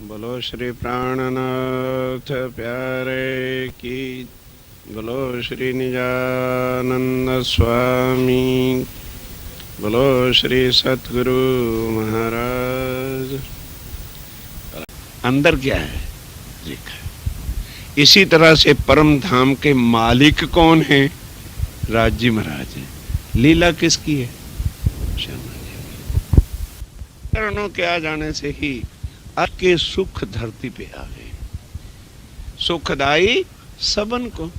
बोलो श्री प्राणनाथ प्यारे की, बोलो श्री निजानंद स्वामी, बोलो श्री सतगुरु महाराज। अंदर क्या है देखा। इसी तरह से परम धाम के मालिक कौन है? राज जी महाराज है। लीला किसकी है? शर्मा जी। चरणों के आ जाने से ही के सुख धरती पे आ गए, सुखदाई सबन को।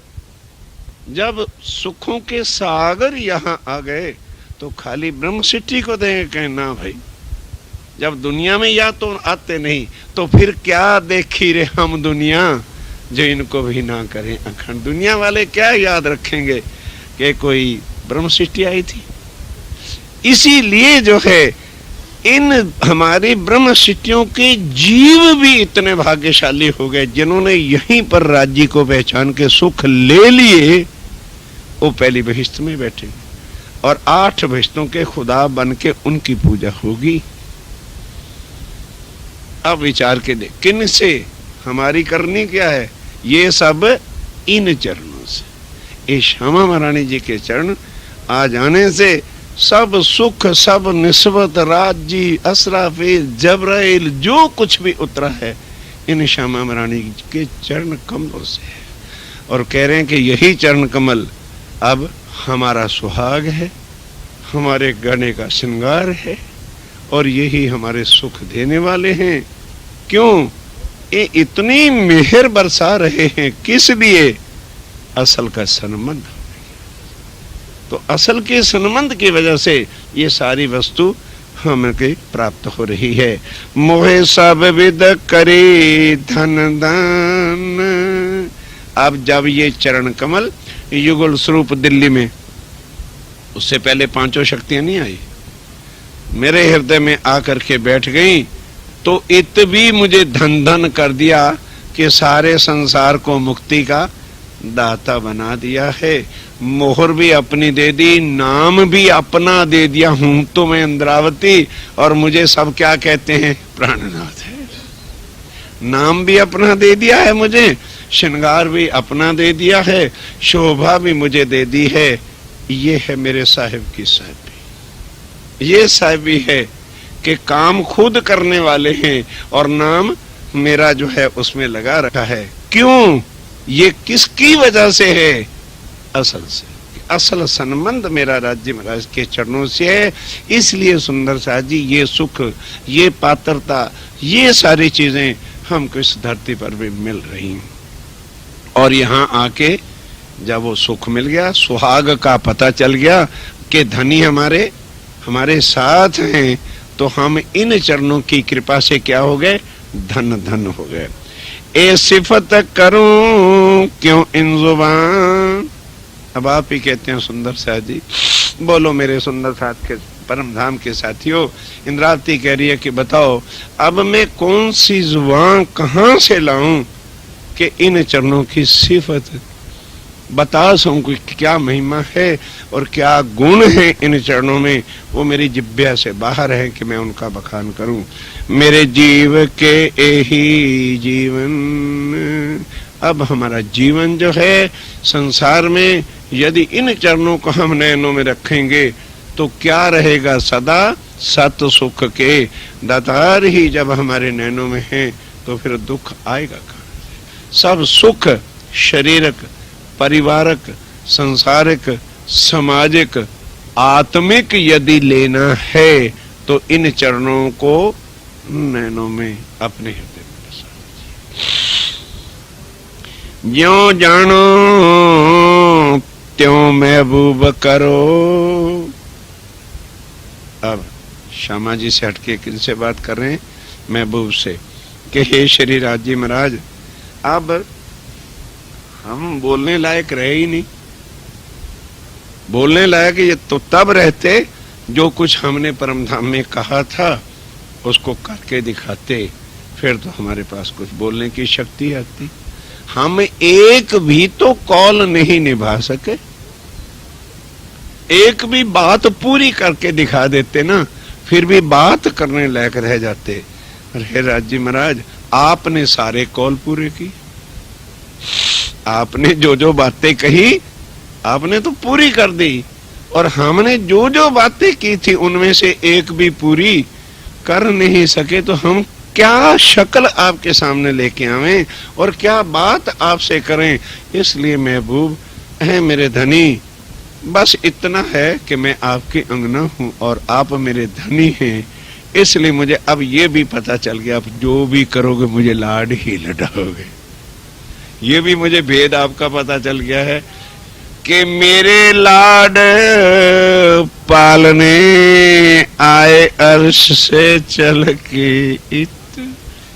जब सुखों के सागर यहाँ आ गए तो खाली ब्रह्म सिद्धि को देंगे कहना भाई। जब दुनिया में या तो आते नहीं तो फिर क्या देखी रे हम दुनिया, जो इनको भी ना करें अखंड। दुनिया वाले क्या याद रखेंगे कि कोई ब्रह्म सृष्टि आई थी। इसीलिए जो है इन हमारी ब्रह्म सृष्टियों के जीव भी इतने भाग्यशाली हो गए जिन्होंने यहीं पर राज्य को पहचान के सुख ले लिए। वो पहली बहिश्त में बैठे और 8 बहिश्तों के खुदा बन के उनकी पूजा होगी। अब विचार के देख किन से हमारी करनी क्या है। ये सब इन चरणों से, ये श्यामा महारानी जी के चरण आ जाने से सब सुख, सब निस्बत, राज्य, असराफिल, जबराइल, जो कुछ भी उतरा है इन श्यामा महारानी के चरण कमलों से है। और कह रहे हैं कि यही चरण कमल अब हमारा सुहाग है, हमारे गहने का श्रृंगार है और यही हमारे सुख देने वाले हैं। क्यों? ये इतनी मेहर बरसा रहे हैं, किस लिए? असल का संबंध। तो असल के संबंध की वजह से ये सारी वस्तु हमें प्राप्त हो रही है। मोहे सब विद करे धन दान। अब जब ये चरण कमल युगल स्वरूप दिल्ली में, उससे पहले 5 शक्तियां नहीं आई, मेरे हृदय में आकर के बैठ गई तो इत भी मुझे धन धन कर दिया कि सारे संसार को मुक्ति का दाता बना दिया है। मोहर भी अपनी दे दी, नाम भी अपना दे दिया। हूं तो मैं इंद्रावती और मुझे सब क्या कहते हैं? प्राणनाथ है। नाम भी अपना दे दिया है मुझे, श्रृंगार भी अपना दे दिया है, शोभा भी मुझे दे दी है। ये है मेरे साहिब की साहिबी। ये साहिबी है कि काम खुद करने वाले हैं और नाम मेरा जो है उसमें लगा रखा है। क्यों? ये किसकी वजह से है? असल से। असल संबंध मेरा राज्य महाराज के चरणों से है। इसलिए सुंदर साथ जी ये सुख, ये पात्रता, ये सारी चीजें हमको इस धरती पर भी मिल रही हैं। और यहाँ आके जब वो सुख मिल गया, सुहाग का पता चल गया कि धनी हमारे साथ हैं, तो हम इन चरणों की कृपा से क्या हो गए? धन धन हो गए। ए सिफत करूं क्यों इन जुबान। अब आप ही कहते हैं सुंदर साथ जी, बोलो मेरे सुंदर साथ के परम धाम के साथियों। इंद्रावती कह रही है कि बताओ अब मैं कौन सी जुबान कहां से लाऊं कि इन चरणों की सिफत बता सकूं, क्या महिमा है और क्या गुण है इन चरणों में। वो मेरी जिब्या से बाहर है कि मैं उनका बखान करूं। मेरे जीव के यही जीवन। अब हमारा जीवन जो है संसार में यदि इन चरणों को हम नैनों में रखेंगे तो क्या रहेगा? सदा सत सुख के दातार ही जब हमारे नैनों में हैं तो फिर दुख आएगा कहां? सब सुख शरीरक, परिवारक, संसारिक, सामाजिक, आत्मिक यदि लेना है तो इन चरणों को नैनों में अपने हृदय में बसा लीजिए। ज्यों जानो त्यों महबूब करो। अब श्यामा जी से हटके किनसे बात कर रहे हैं? महबूब से कि हे श्री राजी महाराज, अब हम बोलने लायक रहे ही नहीं। बोलने लायक ये तो तब रहते जो कुछ हमने परम धाम में कहा था उसको करके दिखाते, फिर तो हमारे पास कुछ बोलने की शक्ति आती। हम एक भी तो कॉल नहीं निभा सके, एक भी बात पूरी करके दिखा देते ना, फिर भी बात करने लायक रह जाते। अरे राज जी महाराज, आपने सारे कौल पूरे किए, आपने जो जो बातें कही आपने तो पूरी कर दी, और हमने जो जो बातें की थी उनमें से एक भी पूरी कर नहीं सके, तो हम क्या शक्ल आपके सामने लेके आवें और क्या बात आपसे करें। इसलिए महबूब है मेरे धनी, बस इतना है कि मैं आपके अंगना हूं और आप मेरे धनी हैं, इसलिए मुझे अब ये भी पता चल गया आप जो भी करोगे मुझे लाड ही लडाओगे। ये भी मुझे भेद आपका पता चल गया है कि मेरे लाड पालने आए अर्श से चल के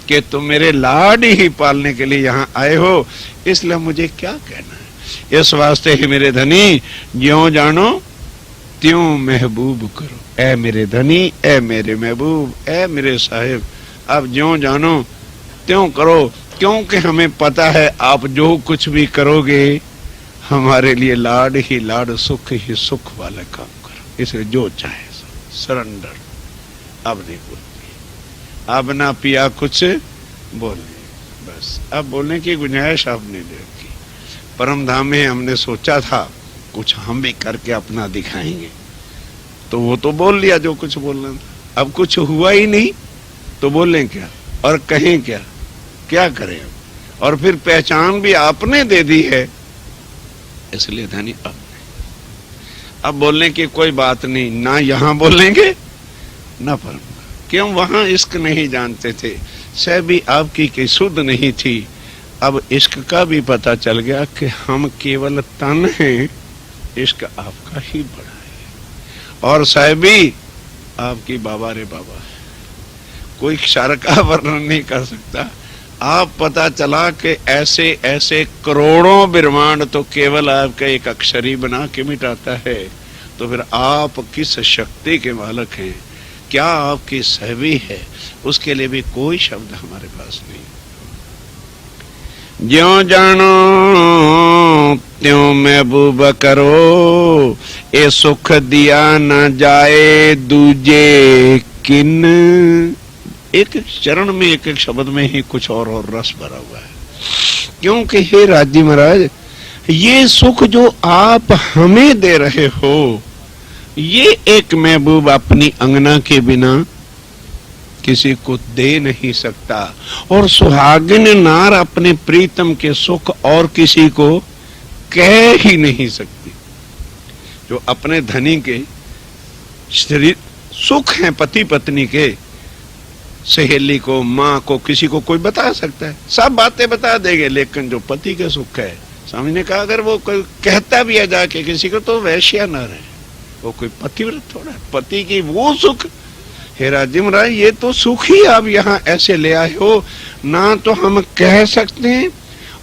कि तुम मेरे लाड ही पालने के लिए यहाँ आए हो, इसलिए मुझे क्या कहना है। इस वास्ते ही मेरे धनी ज्यों जानो त्यों महबूब करो। ऐ मेरे धनी, ऐ मेरे महबूब, ऐ मेरे साहिब, अब ज्यों जानो त्यों करो, क्योंकि हमें पता है आप जो कुछ भी करोगे हमारे लिए लाड ही लाड, सुख ही सुख वाला काम करो। इसलिए जो चाहे सरेंडर। अब नहीं बोलती, अब ना पिया कुछ बोलने, बस अब बोलने की गुंजाइश आपने दे रखी। परम धाम में हमने सोचा था कुछ हम भी करके अपना दिखाएंगे, तो वो तो बोल लिया जो कुछ बोलना था, अब कुछ हुआ ही नहीं तो बोलें क्या और कहें क्या, क्या करें अब। और फिर पहचान भी आपने दे दी है, इसलिए धनी अब बोलने की कोई बात नहीं, ना यहां बोलेंगे ना पर, क्यों वहां इश्क नहीं जानते थे, सह भी आपकी की सुध नहीं थी। अब इश्क का भी पता चल गया कि हम केवल तन हैं, इश्क आपका ही बड़ा है, और साहबी आपकी बाबा रे बाबा है, कोई क्षर का वर्णन नहीं कर सकता। आप पता चला कि ऐसे ऐसे करोड़ों ब्रह्मांड तो केवल आपका एक अक्षर ही बना के मिटाता है, तो फिर आप किस शक्ति के मालक हैं, क्या आपकी सहवी है, उसके लिए भी कोई शब्द हमारे पास नहीं। ज्यों जानो त्यों महबूब करो, ए सुख दिया न जाए दूजे किन। एक एक चरण में एक एक शब्द में ही कुछ और रस भरा हुआ है, क्योंकि हे राजी महाराज ये सुख जो आप हमें दे रहे हो, ये एक महबूब अपनी अंगना के बिना किसी को दे नहीं सकता, और सुहागिन नार अपने प्रीतम के सुख और किसी को कह ही नहीं सकती। जो अपने धनी के शरीर सुख हैं पति पत्नी के, सहेली को, माँ को, किसी को कोई बता सकता है, सब बातें बता देंगे, लेकिन जो पति का सुख है, स्वामी ने कहा अगर वो कोई कहता भी है जाके किसी को तो वैश्या न रहे, वो कोई पतिव्रत थोड़ा, पति की वो सुख। हे राजी महाराज ये तो सुख ही आप यहाँ ऐसे ले आए हो, ना तो हम कह सकते हैं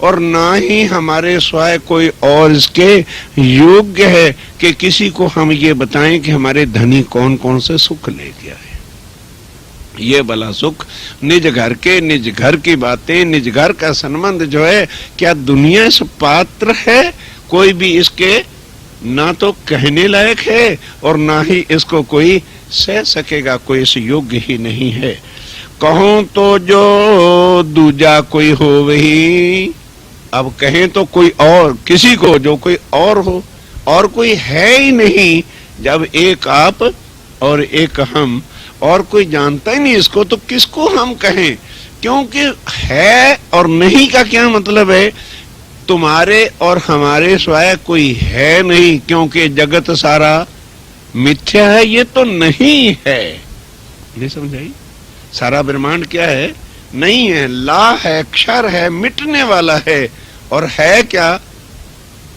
और ना ही हमारे स्वयं कोई और इसके योग्य है कि किसी को हम ये बताएं कि हमारे धनी कौन कौन से सुख लेके आए। ये भला सुख निज घर के, निज घर की बातें, निज घर का संबंध जो है, क्या दुनिया से पात्र है कोई भी इसके ना तो कहने लायक है और ना ही इसको कोई सह सकेगा, कोई इस योग्य ही नहीं है। कहूं तो जो दूजा कोई हो वही, अब कहें तो कोई और, किसी को जो कोई और हो, और कोई है ही नहीं। जब एक आप और एक हम, और कोई जानता ही नहीं इसको, तो किसको हम कहें, क्योंकि है और नहीं का क्या मतलब है। तुम्हारे और हमारे स्वयं कोई है नहीं, क्योंकि जगत सारा मिथ्या है, ये तो नहीं है। नहीं समझाई? सारा ब्रह्मांड क्या है? नहीं है, ला है, अक्षर है, मिटने वाला है, और है क्या?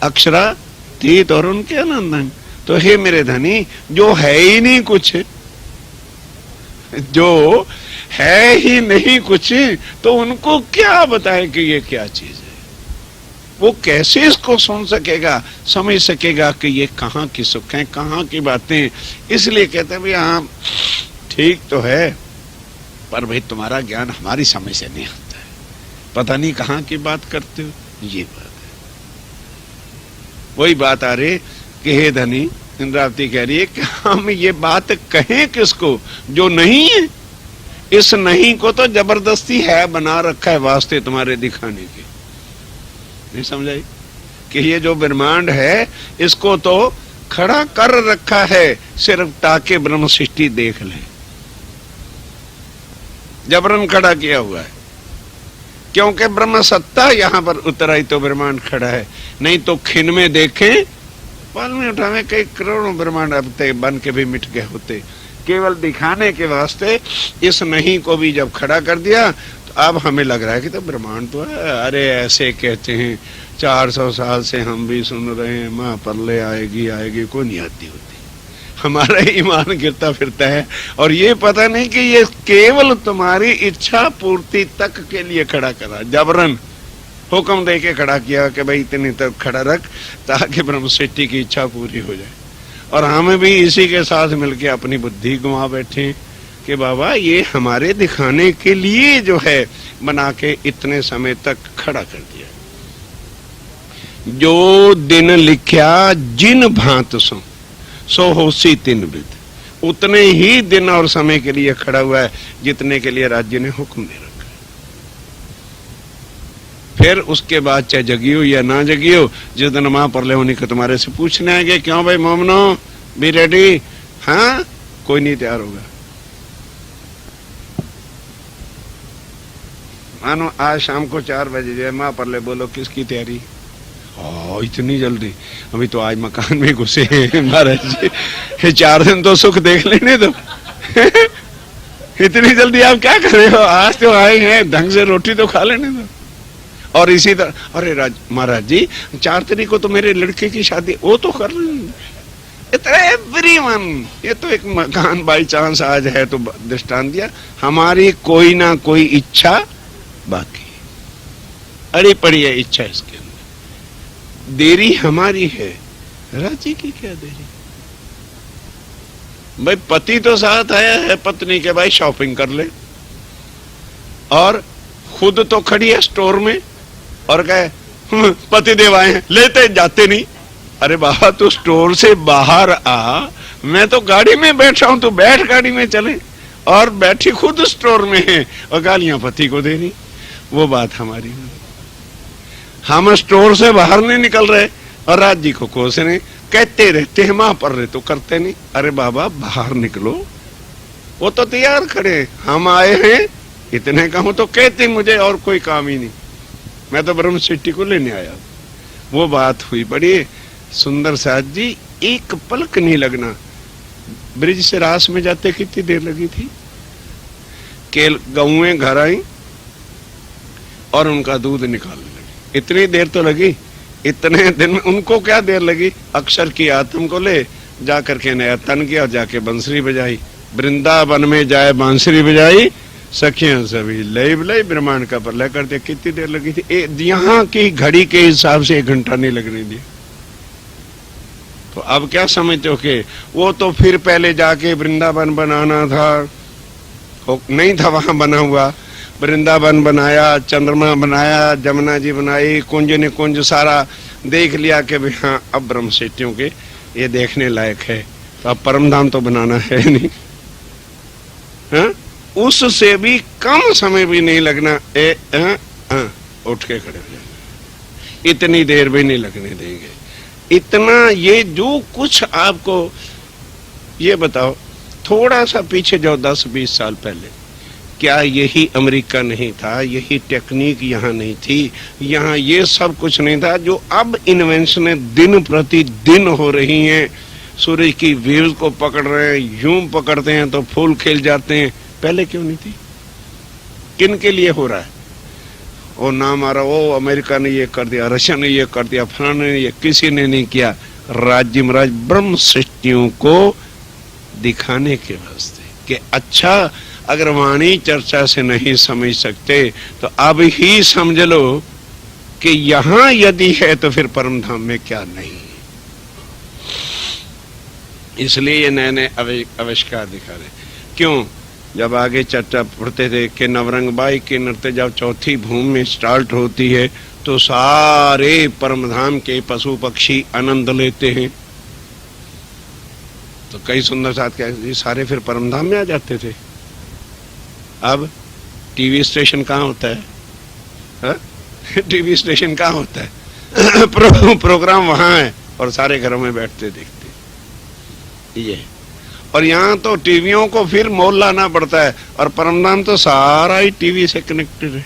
अक्षरातीत और उनके अनंत। तो हे मेरे धनी, जो है ही नहीं कुछ, जो है ही नहीं कुछ, तो उनको क्या बताएं कि ये क्या चीज है? वो कैसे इसको सुन सकेगा, समझ सकेगा कि ये कहाँ की सुख है, कहाँ की बातें। इसलिए कहते हैं भाई हाँ ठीक तो है, पर भाई तुम्हारा ज्ञान हमारी समझ से नहीं आता है, पता नहीं कहाँ की बात करते हो। ये बात है, वही बात आ रही कि हे धनी, इंद्रावती कह रही है कि हम ये बात कहें किसको जो नहीं है, इस नहीं को तो जबरदस्ती है बना रखा है वास्ते तुम्हारे दिखाने के। नहीं समझाई कि ये जो ब्रह्मांड है इसको तो खड़ा कर रखा है सिर्फ ताकि ब्रह्म सृष्टि देख ले। जबरन खड़ा किया हुआ है, क्योंकि ब्रह्म सत्ता यहां पर उतर आई तो ब्रह्मांड खड़ा है। नहीं तो खिन में देखें, पल में उठावे कई करोड़ों ब्रह्मांड अब बन के भी मिट गए होते। केवल दिखाने के वास्ते इस नहीं को भी जब खड़ा कर दिया तो अब हमें लग रहा है कि तो ब्रह्मांड तो है। अरे ऐसे कहते हैं 400 साल से हम भी सुन रहे हैं, माँ परले आएगी आएगी, कोई नहीं आती होती। हमारा ईमान गिरता फिरता है और ये पता नहीं कि ये केवल तुम्हारी इच्छा पूर्ति तक के लिए खड़ा करा, जबरन हुक्म दे के खड़ा किया कि भाई इतनी तक खड़ा रख ताकि ब्रह्म सृष्टि की इच्छा पूरी हो जाए। और हम भी इसी के साथ मिलके अपनी बुद्धि गंवा बैठे कि बाबा ये हमारे दिखाने के लिए जो है बना के इतने समय तक खड़ा कर दिया। जो दिन लिख्या जिन भांत सो होसी तिन विद, उतने ही दिन और समय के लिए खड़ा हुआ है जितने के लिए राज्य ने हुक्म दे रखा। फिर उसके बाद चाहे जगी हो या ना जगी हो, जिस दिन मां परले होने के तुम्हारे से पूछने आएंगे क्यों भाई मोमनो बी रेडी, हाँ कोई नहीं तैयार होगा। मानो आज शाम को 4 बजे जो है मां परले बोलो किसकी तैयारी, इतनी जल्दी, अभी तो आज मकान में घुसे हैं महाराज जी, 4 दिन तो सुख देख लेने दो। इतनी जल्दी आप क्या कर रहे हो, आज तो आए हैं ढंग से रोटी तो खा लेने दो। और इसी तरह अरे महाराज जी 4 तारीख को तो मेरे लड़के की शादी, वो तो कर रहे हैं। एवरीवन, ये तो एक मकान बाई चांस आज है तो दृष्टांत दिया। हमारी कोई ना कोई इच्छा बाकी अड़ी पड़ी है इच्छा, इसके अंदर देरी हमारी है, राजी की क्या देरी। भाई पति तो साथ आया है पत्नी के, भाई शॉपिंग कर ले, और खुद तो खड़ी है स्टोर में और कहे पति देव आए हैं, लेते जाते नहीं। अरे बाबा तू स्टोर से बाहर आ, मैं तो गाड़ी में बैठा हूं, तू बैठ गाड़ी में चले। और बैठी खुद स्टोर में है और गालियां पति को दे रही। वो बात हमारी नहीं, हम स्टोर से बाहर नहीं निकल रहे और राज जी को कोस नहीं, कहते रहते हैं मां पर रहे तो करते नहीं। अरे बाबा बाहर निकलो, वो तो तैयार खड़े, हम आए हैं इतने कहूं तो कहते मुझे और कोई काम ही नहीं, मैं तो ब्रह्म सृष्टि को लेने आया। वो बात हुई बड़ी सुंदर साथ जी, एक पलक नहीं लगना। ब्रिज से रास में जाते कितनी देर लगी थी, केल गौएं घर आई और उनका दूध निकालने लगी, इतनी देर तो लगी। इतने दिन में उनको क्या देर लगी, अक्षर की आत्म को ले जाकर के नया तन किया, जाके बंसुरी बजाई, वृंदावन में जाए बांसुरी बजाई, सखियां सभी लय लय ब्रह्मांड का प्रलय कर दिया। कितनी देर लगी थी, यहाँ की घड़ी के हिसाब से 1 घंटा नहीं लगने दिया। तो अब क्या समझते हो कि वो तो फिर पहले जाके वृंदावन बनाना था, नहीं था वहां बना हुआ, वृंदावन बनाया, चंद्रमा बनाया, जमुना जी बनाई, कुंज ने कुंज सारा देख लिया कि भाई हाँ अब ब्रह्म सृष्टियों के ये देखने लायक है, तो अब परम धाम तो बनाना है नहीं। हाँ? उससे भी कम समय भी नहीं लगना, उठ के खड़े हो जाना, इतनी देर भी नहीं लगने देंगे। इतना ये जो कुछ आपको ये बताओ, थोड़ा सा पीछे जाओ 10-20 साल पहले, क्या यही अमेरिका नहीं था, यही टेक्निक यहाँ नहीं थी, यहाँ ये सब कुछ नहीं था जो अब इन्वेंशनें दिन प्रतिदिन हो रही हैं। सूरज की वेव्स को पकड़ रहे हैं, यूं पकड़ते हैं तो फूल खिल जाते हैं, पहले क्यों नहीं थी? किन के लिए हो रहा है? वो नाम आ रहा, वो अमेरिका ने ये कर दिया, रशिया ने ये कर दिया, फलाने ने ये, किसी ने नहीं किया। राज्य महाराज ब्रह्म सृष्टियों को दिखाने के वास्ते कि अच्छा अगर वाणी चर्चा से नहीं समझ सकते तो अब ही समझ लो कि यहां यदि है तो फिर परम धाम में क्या नहीं। इसलिए ये नए नए आविष्कार दिखा रहे। क्यों? जब आगे चर्चा पढ़ते थे कि नवरंग बाई के नृत्य जब चौथी भूमि में स्टार्ट होती है तो सारे परमधाम के पशु पक्षी आनंद लेते हैं। तो कई सुंदर साथ क्या सारे फिर परमधाम में आ जाते थे। अब टीवी स्टेशन कहाँ होता है? हा? टीवी स्टेशन कहाँ होता है? प्रोग्राम वहां है और सारे घरों में बैठते देखते ये। और यहाँ तो टीवियों को फिर मोल लाना पड़ता है, और परमधाम तो सारा ही टीवी से कनेक्टेड है।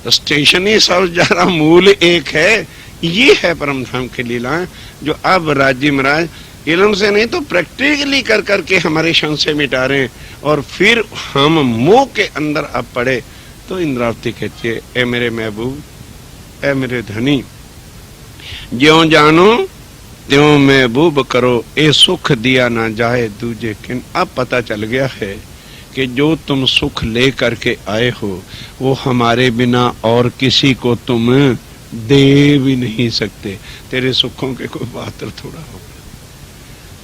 तो स्टेशन ही सब जरा मूल एक है। ये है परमधाम की लीलाएं, जो अब राज्य महाराज इलम से नहीं तो प्रैक्टिकली कर करके हमारे संशय मिटा रहे हैं। और फिर हम मोह के अंदर अब पड़े तो इंद्रावती कहती है, ए मेरे महबूब, ए मेरे धनी, ज्यों जानो त्यों महबूब करो, ए सुख दिया ना जाए दूजे किन। अब पता चल गया है कि जो तुम सुख ले करके आए हो वो हमारे बिना और किसी को तुम दे भी नहीं सकते। तेरे सुखों के कोई पात्र थोड़ा हो,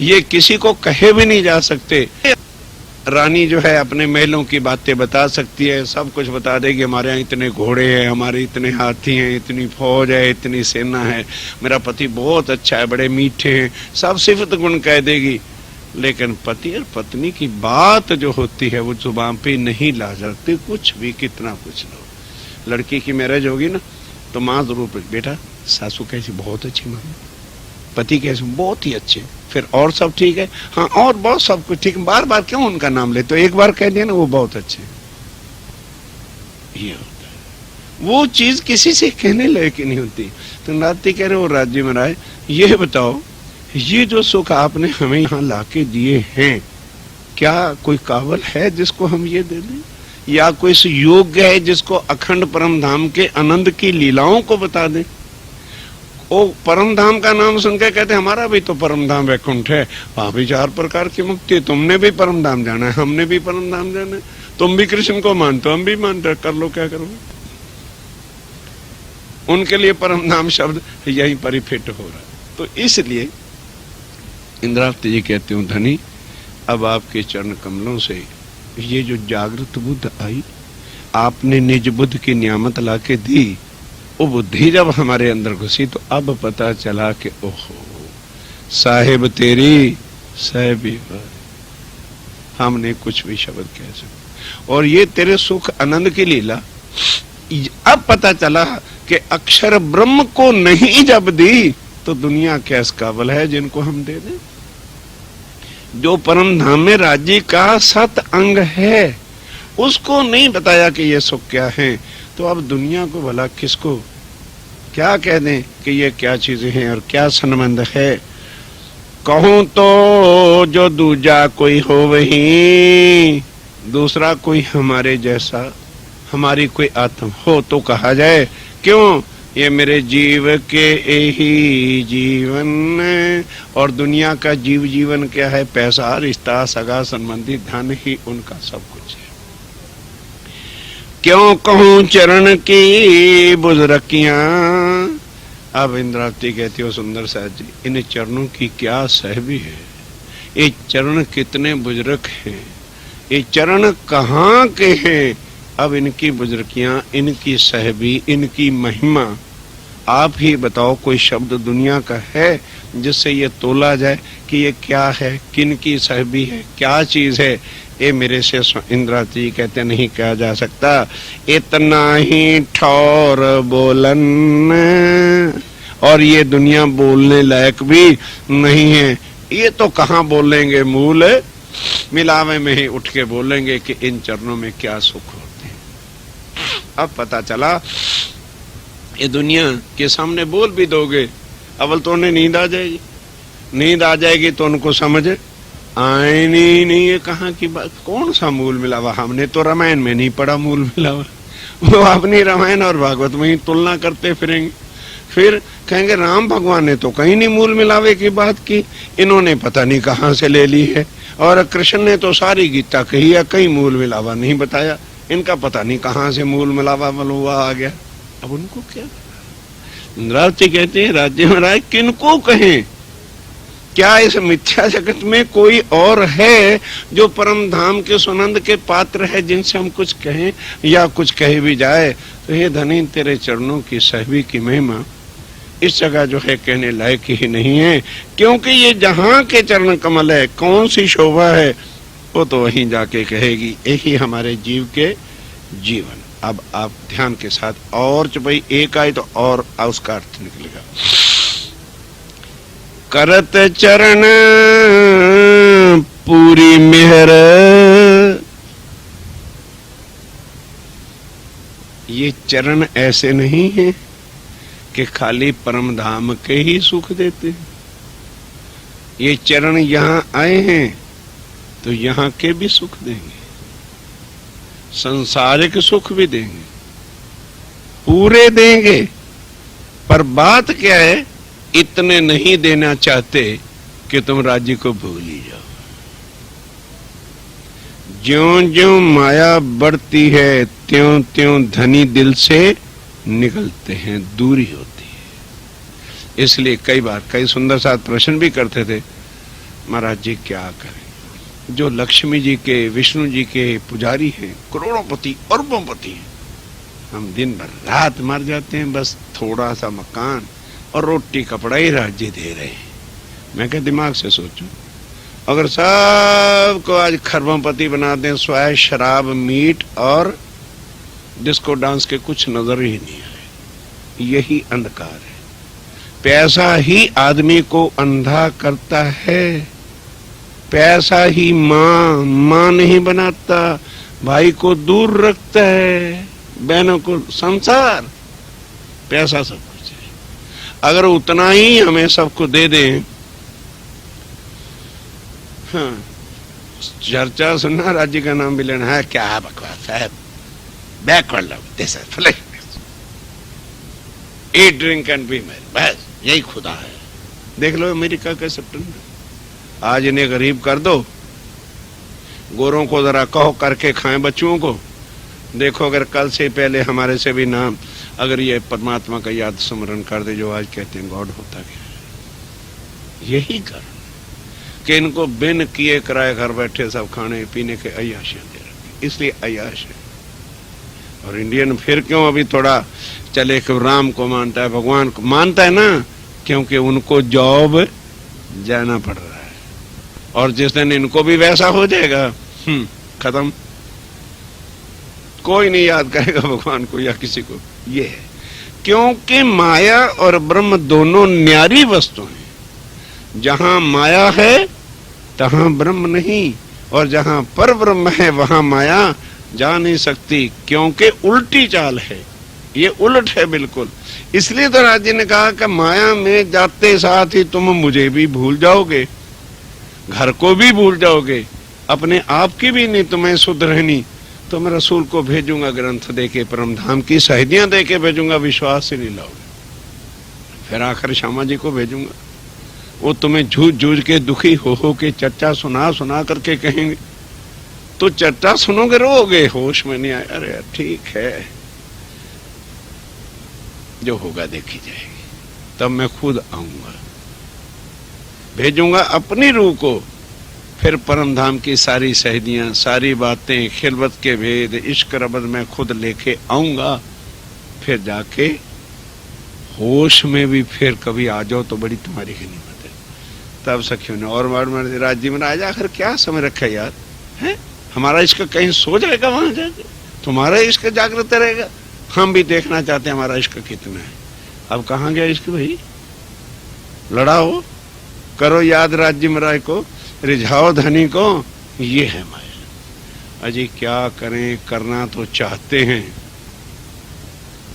ये किसी को कहे भी नहीं जा सकते। रानी जो है अपने महलों की बातें बता सकती है, सब कुछ बता देगी, हमारे यहाँ इतने घोड़े हैं, हमारे इतने हाथी हैं, इतनी फौज है, इतनी सेना है, मेरा पति बहुत अच्छा है, बड़े मीठे हैं, सब सिफत गुण कह देगी। लेकिन पति और पत्नी की बात जो होती है वो जुबान पे नहीं ला सकती, कुछ भी कितना कुछ लो। लड़की की मैरिज होगी ना तो माँ जरूर, बेटा सासू कैसी? बहुत अच्छी माँ। पति कैसे? बहुत ही अच्छे। फिर और सब ठीक है? हाँ और बहुत सब कुछ ठीक। बार बार क्यों उनका नाम ले? तो एक बार कह दिया ना वो बहुत अच्छे। ये होता है, वो चीज किसी से कहने लायक नहीं होती। तो रात्रि कह रहे हो राज्य महाराज, ये बताओ, ये जो सुख आपने हमें यहाँ लाके दिए हैं, क्या कोई काबिल है जिसको हम ये दे दें, या कोई योग्य है जिसको अखंड परम धाम के आनंद की लीलाओं को बता दें? वो परम धाम का नाम सुनकर कहते हमारा भी तो परम धाम वैकुंठ है, वहां भी 4 प्रकार की मुक्ति है, तुमने भी परम धाम जाना है, हमने भी परम धाम जाना है, तुम भी कृष्ण को मानते हो, हम भी मानते, कर लो क्या करोगे। उनके लिए परम धाम शब्द यहीं पर ही फिट हो रहा है। तो इसलिए इंद्रावती जी कहते हो, धनी अब आपके चरण कमलों से ये जो जागृत बुद्ध आई, आपने निज बुद्ध की नियामत लाके दी, वो बुद्धि जब हमारे अंदर घुसी तो अब पता चला कि ओहो साहिब तेरी साहिबी, हमने कुछ भी शब्द कह सकते। और ये तेरे सुख आनंद की लीला, अब पता चला कि अक्षर ब्रह्म को नहीं जब दी तो दुनिया कैस काबिल है जिनको हम दे दें। जो परम धाम में राज्य का सत अंग है उसको नहीं बताया कि ये सुख क्या है, तो अब दुनिया को भला किसको क्या कह दें कि ये क्या चीजें हैं और क्या संबंध है। कहूं तो जो दूजा कोई हो वही, दूसरा कोई हमारे जैसा, हमारी कोई आत्मा हो तो कहा जाए, क्यों ये मेरे जीव के यही जीवन। और दुनिया का जीव जीवन क्या है? पैसा, रिश्ता, सगा संबंधी, धन ही उनका सब कुछ है। क्यों कहूं चरण की बुजरकियां। अब इंद्रावती कहती हो, सुंदर साहब जी, इन चरणों की क्या सहबी है, ये चरण कितने बुजुर्ग हैं, ये चरण कहाँ के हैं। अब इनकी बुजुर्गियां, इनकी सहबी, इनकी महिमा आप ही बताओ, कोई शब्द दुनिया का है जिससे ये तोला जाए कि ये क्या है, किन की सहबी है, क्या चीज है। ये मेरे से इंद्रावती कहते नहीं कहा जा सकता। इतना ही ठौर बोलन, और ये दुनिया बोलने लायक भी नहीं है। ये तो कहाँ बोलेंगे, मूल मिलावे में ही उठ के बोलेंगे कि इन चरणों में क्या सुख होते हैं। अब पता चला ये दुनिया के सामने बोल भी दोगे, अव्वल तो उन्हें नींद आ जाएगी, नींद आ जाएगी तो उनको समझ आए नहीं ये कहाँ की बात, कौन सा मूल मिलावा। हमने तो रामायण में नहीं पढ़ा मूल मिलावा, वो अपनी रामायण और भागवत में ही तुलना करते फिरेंगे। फिर कहेंगे राम भगवान ने तो कहीं नहीं मूल मिलावे की बात की, इन्होंने पता नहीं कहाँ से ले ली है। और कृष्ण ने तो सारी गीता कही है, कहीं मूल मिलावा नहीं बताया, इनका पता नहीं कहाँ से मूल मिलावा मलुआ आ गया। अब उनको क्या? इंद्रावती कहते हैं, राज्य महाराज किनको कहें, क्या इस मिथ्या जगत में कोई और है जो परम धाम के सुनंद के पात्र है जिनसे हम कुछ कहें या कुछ कहे भी जाए। तो हे धनी, तेरे चरणों की सहबी की महिमा इस जगह जो है कहने लायक ही नहीं है, क्योंकि ये जहाँ के चरण कमल है, कौन सी शोभा है वो तो वहीं जाके कहेगी। यही हमारे जीव के जीवन। अब आप ध्यान के साथ और भाई एक आए तो और उसका अर्थ निकलेगा। करत चरण पूरी मेहर, ये चरण ऐसे नहीं है कि खाली परम धाम के ही सुख देते हैं। ये चरण यहां आए हैं तो यहां के भी सुख देंगे, संसारिक सुख भी देंगे, पूरे देंगे। पर बात क्या है, इतने नहीं देना चाहते कि तुम राज्य को भूल ही जाओ। ज्यों ज्यों माया बढ़ती है त्यों त्यों धनी दिल से निकलते हैं, दूरी होती है। इसलिए कई बार कई सुंदर साथ प्रश्न भी करते थे, महाराज जी क्या करें। जो लक्ष्मी जी के, विष्णु जी के पुजारी हैं, करोड़ोंपति अरबोंपति हैं, हम दिन भर रात मर जाते हैं, बस थोड़ा सा मकान और रोटी कपड़ा ही राज्य दे रहे हैं। मैं क्या दिमाग से सोचूं, अगर सबको आज खरबोपति बना दें, स्वाय शराब मीट और डिस्को डांस के कुछ नजर ही नहीं आए। यही अंधकार है। पैसा ही आदमी को अंधा करता है। पैसा ही मां नहीं बनाता, भाई को दूर रखता है, बहनों को संसार। पैसा सब कुछ है। अगर उतना ही हमें सबको दे दें, हाँ, चर्चा सुनना, राज्य का नाम भी लेना है, क्या बकवास है, backward love, this is freshness, eat drink and be merry, बस यही खुदा है। देख लो अमेरिका के सितंबर, आज इन्हें गरीब कर दो, गोरों को जरा कहो करके खाएं बच्चों को। देखो अगर कल से पहले हमारे से भी नाम, अगर ये परमात्मा का याद स्मरण कर दे, जो आज कहते हैं गॉड होता गया। यही कर कि इनको बिन किए कराए घर बैठे सब खाने पीने के अय्याशियां दे रखे, इसलिए अय्याश है। और इंडियन फिर क्यों अभी थोड़ा चले कि राम को मानता है, भगवान को मानता है ना, क्योंकि उनको जॉब जाना पड़ रहा है। और जिस दिन इनको भी वैसा हो जाएगा, खत्म, कोई नहीं याद करेगा भगवान को या किसी को। ये है क्योंकि माया और ब्रह्म दोनों न्यारी वस्तु हैं। जहां माया है तहां ब्रह्म नहीं, और जहां पर ब्रह्म है वहां माया जा नहीं सकती, क्योंकि उल्टी चाल है, ये उलट है बिल्कुल। इसलिए तो राज्य ने कहा कि माया में जाते साथ ही तुम मुझे भी भूल जाओगे, घर को भी भूल जाओगे, अपने आप की भी नहीं तुम्हें सुध रहनी। तो मैं रसूल को भेजूंगा, ग्रंथ देके, परम धाम की शहीदियां देके भेजूंगा, विश्वास से नहीं लाओगे। फिर आखिर श्यामा जी को भेजूंगा, वो तुम्हें झूठ झूठ के दुखी हो के चर्चा सुना सुना करके कहेंगे, तो चर्चा सुनोगे रोगे, होश में नहीं आए, अरे ठीक है जो होगा देखी जाएगी। तब मैं खुद आऊंगा, भेजूंगा अपनी रूह को, फिर परम धाम की सारी शहीदियां, सारी बातें, खिलवत के भेद, इश्क रबद में खुद लेके आऊंगा। फिर जाके होश में भी फिर कभी आ जाओ तो बड़ी तुम्हारी गनीमत है। तब सखियों ने और मार राज्य में राजा, आखिर क्या समय रखा यार, है हमारा इश्क कहीं सो जाएगा वहां जाके, तुम्हारा इश्क जागृत रहेगा। हम भी देखना चाहते हैं हमारा इश्क कितना है। अब कहाँ गया इश्क भाई, लड़ाओ, करो याद राज्य में राय को, रिझाओ धनी को, ये है माया। अजी क्या करें, करना तो चाहते हैं,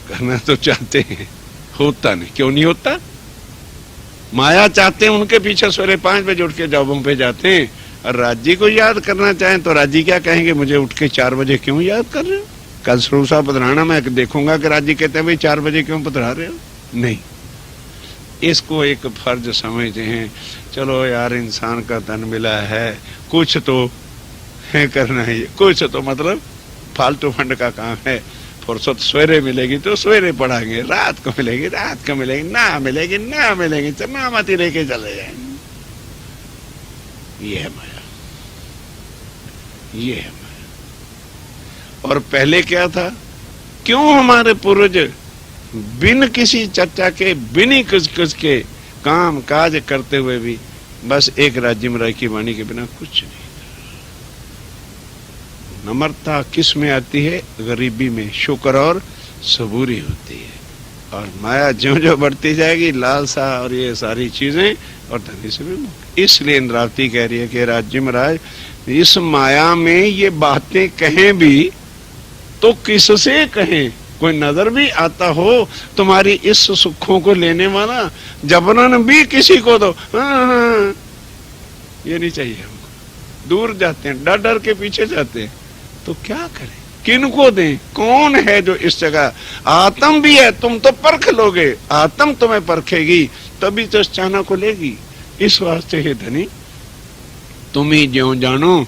करना तो चाहते हैं, होता नहीं। क्यों नहीं होता? माया चाहते हैं, उनके पीछे सवेरे 5 बजे उठ के जॉबों पे जाते हैं। और राज्य को याद करना चाहें तो राज्य क्या कहेंगे, मुझे उठ के 4 बजे क्यों याद कर रहे हो? कल सरूसा पधराना मैं देखूंगा कि राज्य कहते हैं भाई 4 बजे क्यों पधरा रहे हो? नहीं, इसको एक फर्ज समझते हैं। चलो यार, इंसान का तन मिला है, कुछ तो है करना है, कुछ तो मतलब फालतू फंड का काम है। फुर्सत सवेरे मिलेगी तो सवेरे पढ़ाएंगे, रात को मिलेगी रात को मिलेगी, ना मिलेगी ना मिलेगी, चमामती लेके चले जाएंगे। ये है माया, ये है माया। और पहले क्या था, क्यों हमारे पूर्वज बिन किसी चर्चा के, बिन ही कुछ के काम काज करते हुए भी बस एक राज्य में राय की वाणी के बिना कुछ नहीं था। नम्रता किस में आती है? गरीबी में शुक्र और सबूरी होती है। और माया ज्यों ज्यों बढ़ती जाएगी, लालसा और ये सारी चीजें, और धनी से भी मुक्त। इसलिए इंद्रावती कह रही है कि राज्य महाराज, इस माया में ये बातें कहें भी तो किससे कहें? कोई नजर भी आता हो तुम्हारी इस सुखों को लेने वाला, जबरन भी किसी को दो, हाँ, ये नहीं चाहिए हमको। दूर जाते हैं, डर डर के पीछे जाते हैं। तो क्या करें, किनको दें? कौन है जो इस जगह? आत्म भी है, तुम तो परख लोगे, आत्म तुम्हें परखेगी तभी तो इस चाहना को लेगी। इस वास्ते हे धनी, तुम ही ज्यों जानो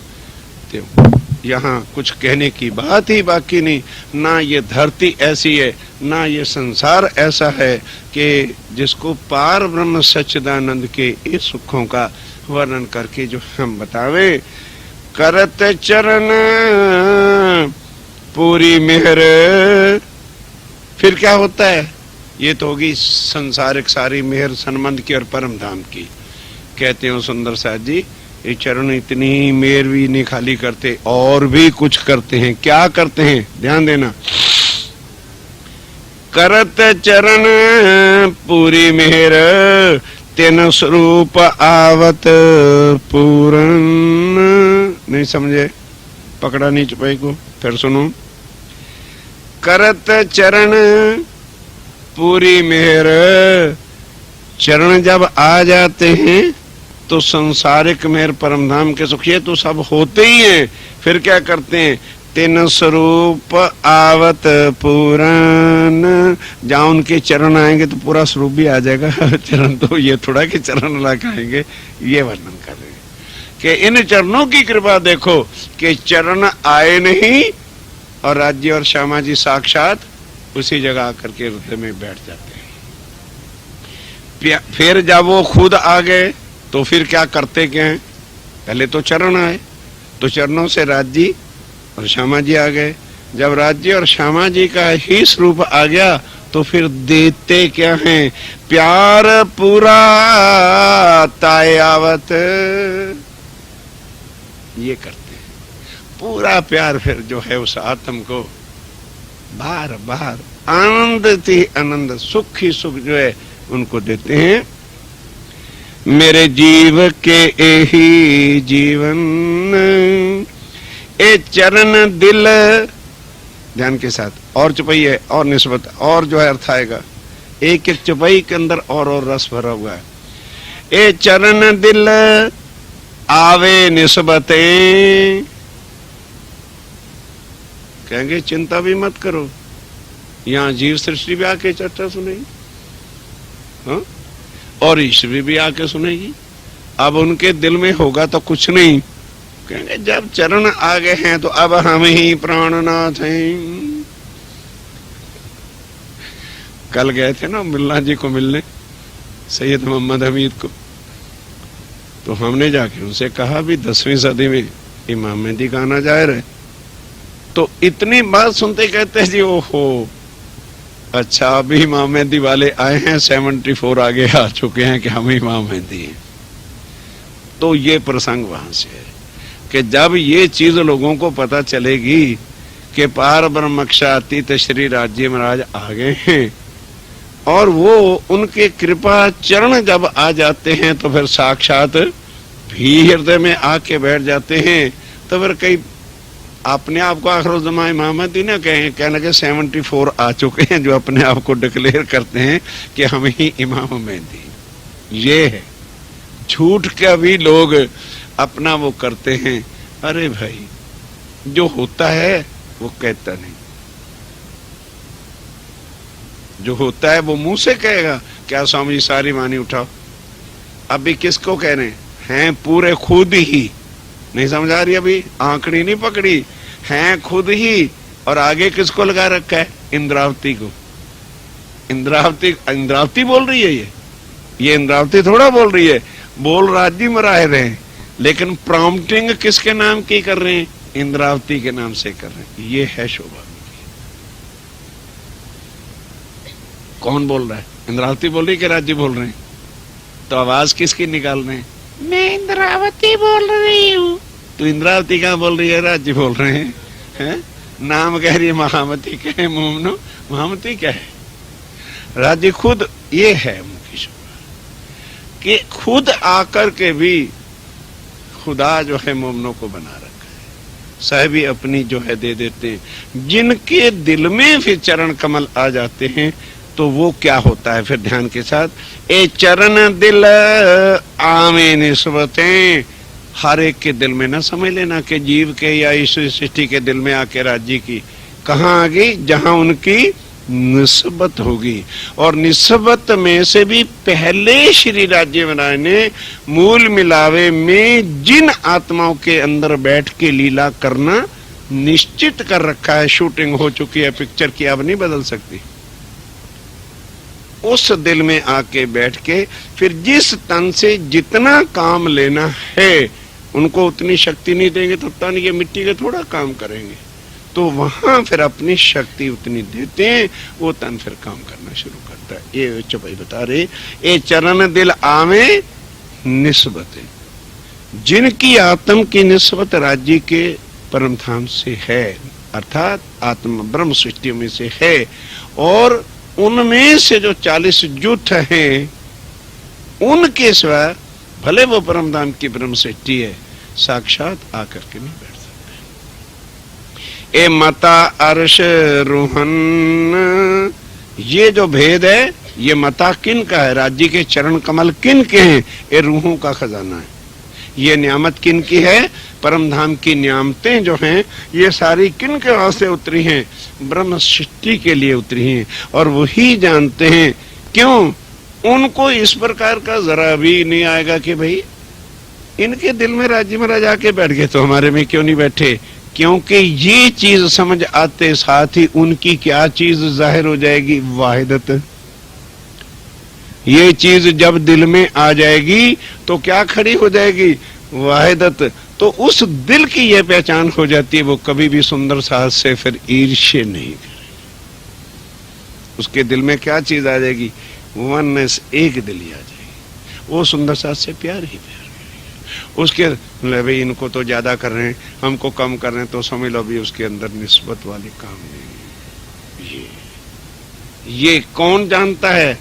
त्यों। यहाँ कुछ कहने की बात ही बाकी नहीं। ना ये धरती ऐसी है, ना ये संसार ऐसा है कि जिसको पार ब्रह्म सच्चिदानंद के इस सुखों का वर्णन करके जो हम बतावे। करत चरण पूरी मेहर, फिर क्या होता है? ये तो होगी संसारिक सारी मेहर सनमंद की और परम धाम की। कहते हो सुंदर साथ जी, ये चरण इतनी मेहर भी नहीं खाली करते, और भी कुछ करते हैं। क्या करते हैं? ध्यान देना। करत चरण पूरी मेहर, तेन स्वरूप आवत पूरन। नहीं समझे? पकड़ा नहीं चुपाई को? फिर सुनो। करत चरण पूरी मेहर, चरण जब आ जाते हैं तो संसारिक मेहर परमधाम के सुख, ये तो सब होते ही हैं। फिर क्या करते हैं? तेन स्वरूप आवत पूरन, जहाँ उनके चरण आएंगे तो पूरा स्वरूप भी आ जाएगा। चरण तो ये थोड़ा कि चरण ला के आएंगे, ये वर्णन कर रहे हैं कि इन चरणों की कृपा देखो कि चरण आए नहीं और राज्य और श्यामा जी साक्षात उसी जगह आकर के हृदय में बैठ जाते हैं। फिर जब वो खुद आ गए तो फिर क्या करते क्या हैं? पहले तो चरण आए, तो चरणों से राज्य और श्यामा जी आ गए। जब राज्य और श्यामा जी का ही स्वरूप आ गया तो फिर देते क्या हैं? प्यार पूरा तायावत, ये करते हैं पूरा प्यार। फिर जो है उस आत्म को बार बार आनंद ही आनंद, सुख ही सुख जो है उनको देते हैं। मेरे जीव के यही जीवन, ए चरण दिल, ध्यान के साथ, और चुपई है और निस्बत और जो है अर्थ आएगा। एक एक चुपई के अंदर और रस भरा हुआ है। ए चरण दिल आवे निस्बते, कहेंगे चिंता भी मत करो, यहाँ जीव सृष्टि भी आके चर्चा सुनेगी, हाँ? और ईश्वरी भी आके सुनेगी। अब उनके दिल में होगा तो कुछ नहीं, कहेंगे जब चरण आ गए हैं तो अब हम ही प्राणनाथ हैं। कल गए थे ना मुल्ला जी को मिलने, सैयद मोहम्मद हमीद को, तो हमने जाके उनसे कहा भी 10वीं सदी में इमाम मेहदी का आना जाहिर है। तो इतनी बात सुनते कहते जी ओहो, अच्छा अभी इमाम मेहदी वाले आए हैं, 74 आगे आ चुके हैं कि हम इमाम मेहदी हैं। तो ये प्रसंग वहां से है कि जब ये चीज लोगों को पता चलेगी कि पार ब्रह्मक्षातीत श्री राज्य महाराज आ गए हैं और वो उनके कृपा चरण जब आ जाते हैं तो फिर साक्षात भी हृदय में आके बैठ जाते हैं। तो फिर कई अपने आप को आखिर जमा इमामत ही ना कहने लगे 74 आ चुके हैं जो अपने आप को डिक्लेयर करते हैं कि हम ही इमाम मेहदी। ये है झूठ का भी लोग अपना वो करते हैं। अरे भाई जो होता है वो कहता नहीं, जो होता है वो मुंह से कहेगा। क्या स्वामी जी सारी वाणी उठाओ, अभी किसको कह रहे हैं? पूरे खुद ही, नहीं समझ आ रही? अभी आंकड़ी नहीं पकड़ी, हैं खुद ही। और आगे किसको लगा रखा है? इंद्रावती को। इंद्रावती बोल रही है। ये इंद्रावती थोड़ा बोल रही है, बोल राज्य में रह रहे हैं, लेकिन प्रॉम्प्टिंग किसके नाम की कर रहे हैं? इंद्रावती के नाम से कर रहे हैं। ये है शोभा। कौन बोल रहा है? इंद्रावती बोल रही है कि राज्य बोल रहे हैं? तो आवाज किसकी निकाल रहे हैं? मैं इंद्रावती बोल रही हूँ। तो इंद्रावती कहाँ बोल रही है? राज्य बोल रहे हैं। है? नाम कह रही महामती कहे मोमनो, महामती क्या है? राज्य खुद ये है उनकी शोभा कि खुद आकर के भी खुदा जो है मोमनों को बना रखा है, साहबी अपनी जो है दे देते हैं। जिनके दिल में फिर चरण कमल आ जाते हैं तो वो क्या होता है फिर ध्यान के साथ, ए चरण दिल आवे निस्बतें। हर एक के दिल में ना समझ लेना कि जीव के या इस सृष्टि के दिल में आके राज्य की कहाँ आ गई, जहां उनकी निस्बत होगी। और निस्बत में से भी पहले श्री राज्य महाराज ने मूल मिलावे में जिन आत्माओं के अंदर बैठ के लीला करना निश्चित कर रखा है, शूटिंग हो चुकी है पिक्चर की, अब नहीं बदल सकती। उस दिल में आके बैठ के फिर जिस तन से जितना काम लेना है उनको उतनी शक्ति नहीं देंगे तो तन ये मिट्टी के थोड़ा काम करेंगे, तो वहां फिर अपनी शक्ति उतनी देते हैं, वो तन फिर काम करना शुरू करता है। ये चौपाई बता रहे, ए चरण दिल आवे निस्बत, जिनकी आत्म की निस्बत राज्य के परम धाम से है, अर्थात आत्म ब्रह्म सृष्टि में से है, और उनमें से जो 40 जुट हैं उनके सिवा भले वो परम धाम की ब्रह्म सृष्टि है, साक्षात आकर के नहीं बैठ सकते। ए मता अर्श रोहन, ये जो भेद है ये मता किन का है, राज्य के चरण कमल किन के हैं, ये रूहों का खजाना है। ये नियामत किन की है, परम धाम की नियामतें जो हैं ये सारी किन के वास्ते उतरी हैं, ब्रह्म सृष्टि के लिए उतरी हैं। और वही जानते हैं, क्यों उनको इस प्रकार का जरा भी नहीं आएगा कि भाई इनके दिल में राज्य महाराज आके बैठ गए तो हमारे में क्यों नहीं बैठे, क्योंकि ये चीज समझ आते साथ ही उनकी क्या चीज जाहिर हो जाएगी, वाहिदत। ये चीज जब दिल में आ जाएगी तो क्या खड़ी हो जाएगी, वाहिदत। तो उस दिल की यह पहचान हो जाती है, वो कभी भी सुंदर साहब से फिर ईर्ष्या नहीं करेगी। उसके दिल में क्या चीज आ जाएगी, वननेस, एक दिल ही आ जाएगी। वो सुंदर साहब से प्यार ही प्यार करेगी। उसके भाई इनको तो ज्यादा कर रहे हैं, हमको कम कर रहे हैं, तो समझ लो भी उसके अंदर निस्बत वाले काम नहीं। ये कौन जानता है,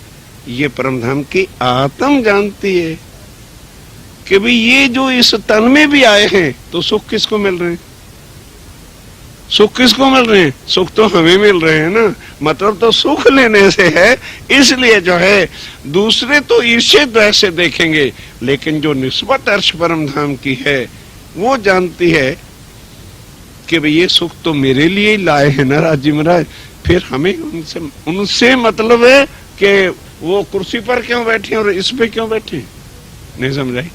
ये परमधाम की आत्म जानती है कि भाई ये जो इस तन में भी आए हैं तो सुख किसको मिल रहे हैं, सुख किसको मिल रहे हैं, सुख तो हमें मिल रहे हैं ना, मतलब तो सुख लेने से है। इसलिए जो है दूसरे तो ईर्ष्या द्वेष से देखेंगे, लेकिन जो निस्बत अर्श परम धाम की है वो जानती है कि भाई ये सुख तो मेरे लिए ही लाए हैं ना राज्य महाराज, फिर हमें उनसे मतलब है कि वो कुर्सी पर क्यों बैठे और इस पे क्यों बैठे। नहीं समझाई,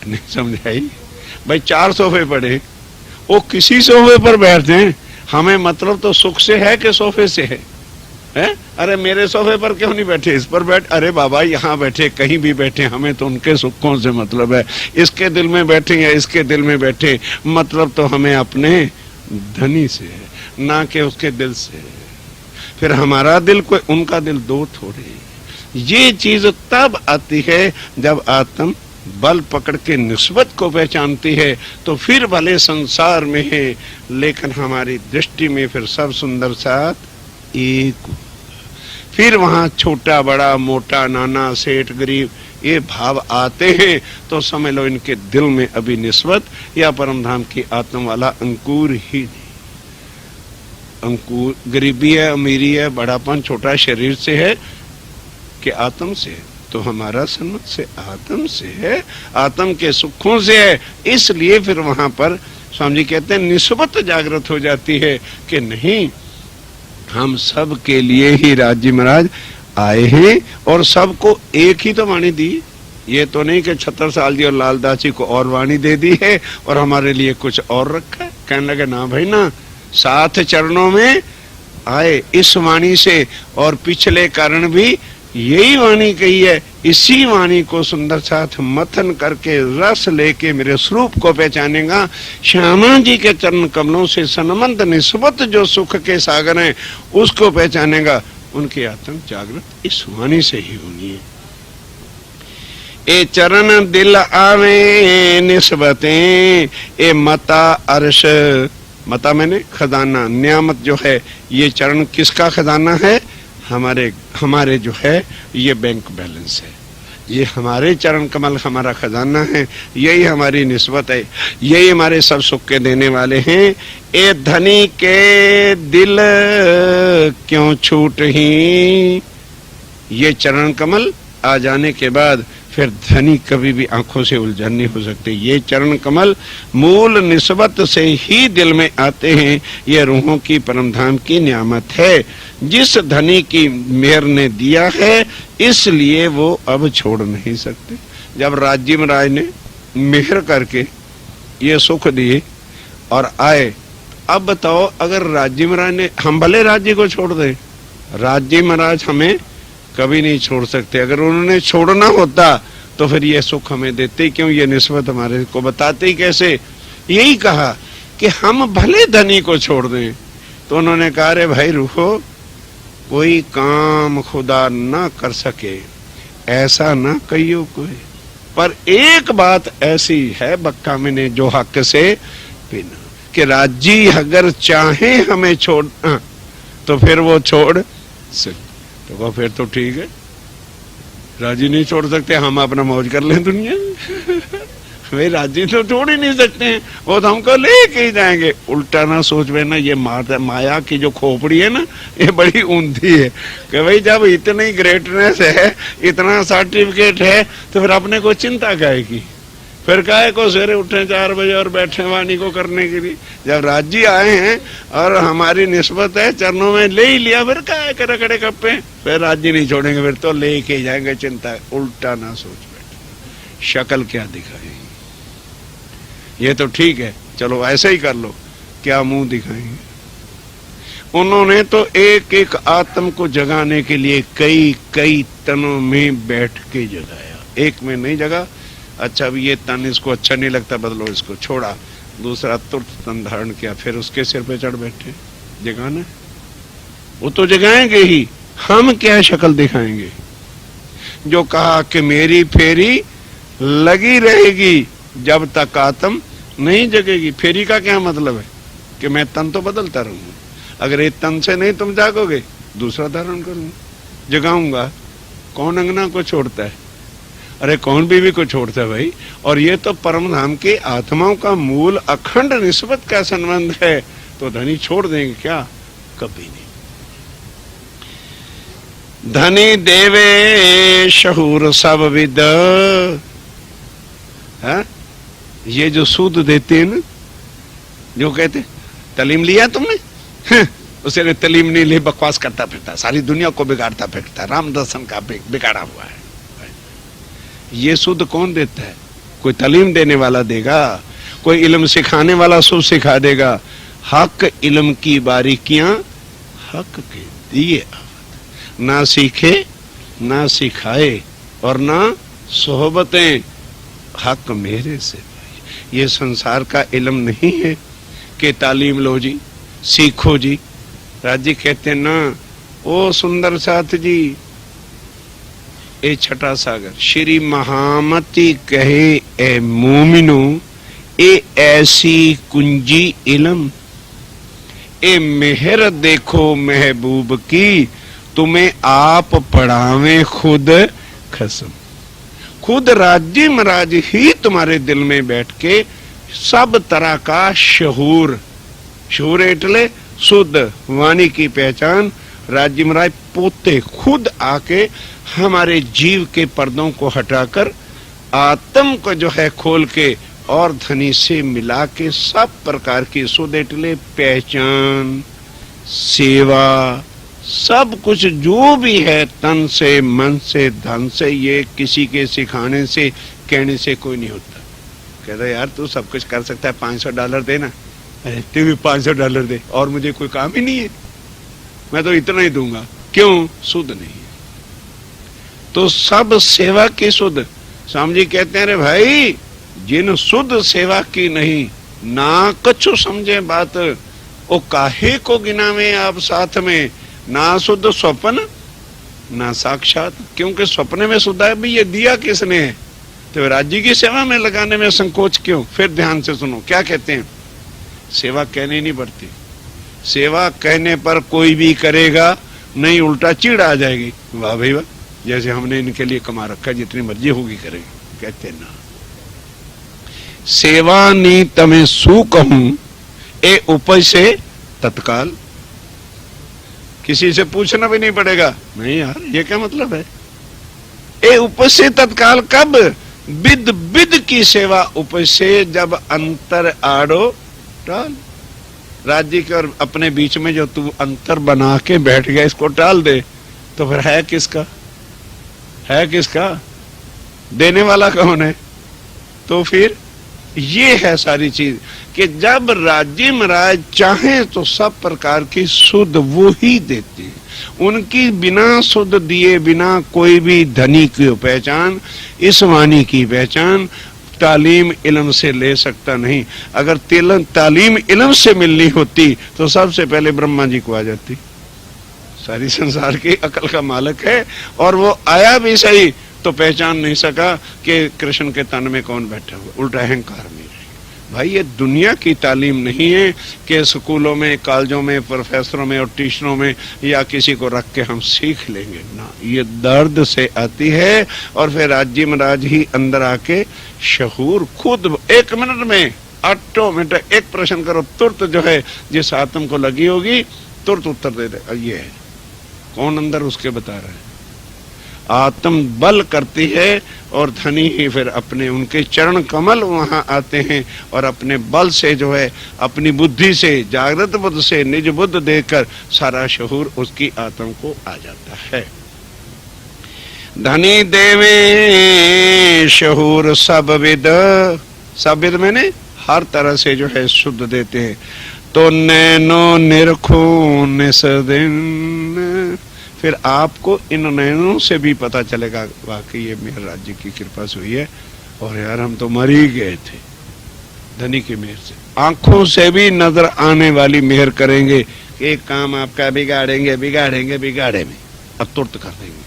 नहीं समझाई भाई। 4 सोफे पड़े, वो किसी सोफे पर बैठते हैं, हमें मतलब तो सुख से है कि सोफे से है, हैं? अरे मेरे सोफे पर क्यों नहीं बैठे, इस पर बैठ, अरे बाबा यहाँ बैठे, कहीं भी बैठे, हमें तो उनके सुखों से मतलब है। इसके दिल में बैठे या इसके दिल में बैठे, मतलब तो हमें अपने धनी से है, ना कि उसके दिल से है। फिर हमारा दिल कोई, उनका दिल दो थोड़े। ये चीज तब आती है जब आत्म बल पकड़ के निस्बत को पहचानती है, तो फिर भले संसार में है, लेकिन हमारी दृष्टि में फिर सब सुंदर साथ एक। फिर वहां छोटा बड़ा मोटा नाना सेठ गरीब ये भाव आते हैं, तो समझ लो इनके दिल में अभी निस्बत या परमधाम की आत्म वाला अंकुर ही नहीं। अंकुर गरीबी है, अमीरी है, बड़ापन छोटा शरीर से है कि आत्म से है, तो हमारा सन्मत से आत्म से है, आत्म के सुखों से है। इसलिए फिर वहां पर स्वामी जी कहते हैं निस्बत जागृत हो जाती है कि नहीं, हम सब के लिए ही राज्य महाराज आए हैं और सबको एक ही तो वाणी दी। ये तो नहीं कि छत्रसाल जी और लालदास जी को और वाणी दे दी है और हमारे लिए कुछ और रखा है। कहने लगे ना भाई ना, 7 चरणों में आए इस वाणी से, और पिछले कारण भी यही वाणी कही है। इसी वाणी को सुंदर साथ मथन करके रस लेके मेरे स्वरूप को पहचानेगा। श्यामा जी के चरण कमलों से सनमंत निस्बत जो सुख के सागर हैं उसको पहचानेगा। उनकी आत्म जागृत इस वाणी से ही होनी है। ए चरण दिल आवे निस्बतें, ए मता अर्श मता मैंने खजाना, नियामत जो है ये चरण किसका खजाना है? हमारे जो है ये बैंक बैलेंस है, ये हमारे चरण कमल हमारा खजाना है, यही हमारी निस्बत है, यही हमारे सब सुख के देने वाले हैं। ए धनी के दिल क्यों छूट ही, ये चरण कमल आ जाने के बाद फिर धनी कभी भी आंखों से उलझन नहीं हो सकते। ये चरण कमल मूल निस्बत से ही दिल में आते हैं, ये रूहों की परमधाम की नियामत है, जिस धनी की मेहर ने दिया है इसलिए वो अब छोड़ नहीं सकते। जब राज्य महाराज ने मेहर करके ये सुख दिए और आए, अब बताओ अगर राज्य महाराज ने, हम भले राज्य को छोड़ दें, राज्य महाराज हमें कभी नहीं छोड़ सकते। अगर उन्होंने छोड़ना होता तो फिर ये सुख हमें देते क्यों, ये निस्बत हमारे को बताते ही कैसे। यही कहा कि हम भले धनी को छोड़ दें, तो उन्होंने कहा रे भाई रुको, कोई काम खुदा ना कर सके ऐसा ना कहियो कोई, पर एक बात ऐसी है बक्का मैंने जो हक से बिना, कि राज्य अगर चाहे हमें छोड़ना तो फिर वो छोड़ सकते। तो फिर तो ठीक है, राजी नहीं छोड़ सकते, हम अपना मौज कर लें दुनिया में। भाई राजी तो छोड़ ही नहीं सकते हैं, वो तो हमको लेके ही जाएंगे। उल्टा ना सोच ना, ये माया की जो खोपड़ी है ना, ये बड़ी ऊंधी है कि भाई जब इतनी ग्रेटनेस है, इतना सर्टिफिकेट है, तो फिर अपने को चिंता काहे की, फिर काहे को सवेरे उठे 4 बजे और बैठे वाणी को करने के लिए। जब राज्य आए हैं और हमारी निस्बत है, चरणों में ले ही लिया, फिर काहे के रखड़े कप्पे, फिर राज्य नहीं छोड़ेंगे, फिर तो ले के जाएंगे। चिंता उल्टा ना सोच बैठे, शक्ल क्या दिखाएंगे, ये तो ठीक है चलो ऐसे ही कर लो, क्या मुंह दिखाएंगे। उन्होंने तो एक एक आत्म को जगाने के लिए कई कई तनों में बैठ के जगाया, एक में नहीं जगा। अच्छा अब ये तन इसको अच्छा नहीं लगता, बदलो इसको, छोड़ा, दूसरा तुरंत तन धारण किया, फिर उसके सिर पे चढ़ बैठे। जगाना वो तो जगाएंगे ही, हम क्या शक्ल दिखाएंगे। जो कहा कि मेरी फेरी लगी रहेगी जब तक आत्म नहीं जगेगी। फेरी का क्या मतलब है कि मैं तन तो बदलता रहूंगा, अगर एक तन से नहीं तुम जागोगे दूसरा धारण करूंगा, जगाऊंगा। कौन अंगना को छोड़ता है, अरे कौन बीवी को छोड़ता है भाई। और ये तो परम धाम के आत्माओं का मूल अखंड निस्बत का संबंध है, तो धनी छोड़ देंगे क्या, कभी नहीं। धनी देवे शहूर सब विद, ये जो सूद देते हैं ना, जो कहते तलीम लिया तुमने, उसे तलीम नहीं ले, बकवास करता फिरता, सारी दुनिया को बिगाड़ता फिरता, राम दर्शन का बिगाड़ा हुआ है। ये सूद कौन देता है, कोई तलीम देने वाला देगा, कोई इल्म सिखाने वाला सूद सिखा देगा। हक इल्म की बारीकियां हक के दिए आवत, ना सीखे ना सिखाए और ना सोहबतें, हक मेरे से। ये संसार का इल्म नहीं है कि तालीम लो जी, सीखो जी। राजी कहते ना, ओ सुंदर साथ जी, ए छठा सागर श्री महामती कहे ए मोमिनो, ए ऐसी कुंजी इल्म, ए मेहर देखो महबूब की, तुम्हें आप पढ़ावे खुद खसम। खुद राज्य महाराज ही तुम्हारे दिल में बैठ के सब तरह का शहूर, शहूर एटले शुद्ध वाणी की पहचान, राज्य महाराज पोते खुद आके हमारे जीव के पर्दों को हटाकर आत्म को जो है खोल के और धनी से मिला के सब प्रकार की शुद्ध एटले पहचान, सेवा, सब कुछ जो भी है तन से मन से धन से, ये किसी के सिखाने से कहने से कोई नहीं होता। कहता यार तू सब कुछ कर सकता है, $500 देना, अरे तू भी $500 दे और मुझे कोई काम ही नहीं है, मैं तो इतना ही दूंगा। क्यों, शुद्ध नहीं है। तो सब सेवा की शुद्ध। स्वामी जी कहते हैं रे भाई, जिन शुद्ध सेवा की नहीं ना कछु समझे बात, ओ काहे को गिनावे आप साथ में, ना शुद्ध स्वप्न ना साक्षात। क्योंकि स्वप्न में शुद्ध है भाई, ये दिया किसने है, तो राज्य की सेवा में लगाने में संकोच क्यों। फिर ध्यान से सुनो क्या कहते हैं, सेवा कहने नहीं पड़ती। सेवा कहने पर कोई भी करेगा नहीं, उल्टा चिढ़ आ जाएगी, वाह भाई वाह, जैसे हमने इनके लिए कमा रखा, जितनी मर्जी होगी करेंगे। कहते ना, सेवा नी तमें सू कहूं ए उपज से तत्काल। किसी से पूछना भी नहीं पड़ेगा, नहीं यार ये क्या मतलब है। ए उपज से तत्काल कब? विद विद की सेवा उपज से, जब अंतर आड़ो टाल। राज्य के और अपने बीच में जो तू अंतर बना के बैठ गया, इसको टाल दे, तो फिर है किसका? है किसका? देने वाला कौन है? तो फिर ये है सारी चीज कि जब राज्य महाराज चाहे तो सब प्रकार की सुध वो ही देते हैं। उनकी बिना सुध दिए बिना कोई भी धनी की पहचान, इस वाणी की पहचान तालीम इल्म से ले सकता नहीं। अगर तालीम इल्म से मिलनी होती तो सबसे पहले ब्रह्मा जी को आ जाती। सारी संसार की अकल का मालिक है, और वो आया भी सही तो पहचान नहीं सका कि कृष्ण के तन में कौन बैठा हुआ, उल्टा अहंकार में रही। भाई ये दुनिया की तालीम नहीं है कि स्कूलों में, कॉलेजों में, प्रोफेसरों में और टीचरों में या किसी को रख के हम सीख लेंगे ना, ये दर्द से आती है। और फिर राज्य महाराज ही अंदर आके शहूर खुद 1 मिनट में ऑटोमेटिक एक प्रश्न करो, तुरंत जो है जिस आत्म को लगी होगी तुरंत उत्तर दे दे। ये है कौन अंदर उसके बता रहा है। आत्म बल करती है और धनी ही फिर अपने उनके चरण कमल वहां आते हैं और अपने बल से जो है, अपनी बुद्धि से, जागृत बुद्ध से निज बुद्ध देकर सारा शहूर उसकी आत्म को आ जाता है। धनी देवे शहूर सब विद, सब विद मैंने हर तरह से जो है शुद्ध देते हैं। तो नैनो निरखो निसदिन, फिर आपको इन नैनों से भी पता चलेगा वाकई ये मेरे राज्य की कृपा से हुई है, और यार हम तो मर ही गए थे धनी की मेहर से। आंखों से भी नजर आने वाली मेहर करेंगे कि एक काम आपका बिगाड़ेंगे बिगाड़ेंगे बिगाड़ेंगे, अब तुरंत कर देंगे।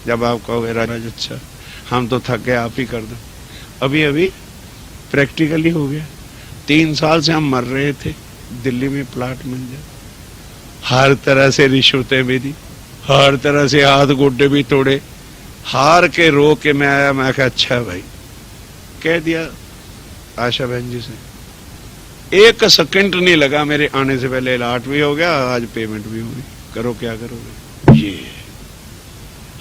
जब आप कहोगे राज अच्छा हम तो थक गए, आप ही कर दो। अभी अभी प्रैक्टिकली हो गया, 3 साल से हम मर रहे थे, दिल्ली में प्लाट मिल जाए, हर तरह से रिश्वतें भी दी, हर तरह से हाथ गोडे भी तोड़े, हार के रो के मैं आया। मैं कहा अच्छा भाई, कह दिया आशा बहन जी से, 1 सेकंड नहीं लगा मेरे आने से पहले अलॉट भी हो गया, आज पेमेंट भी होगी, करो क्या करोगे। ये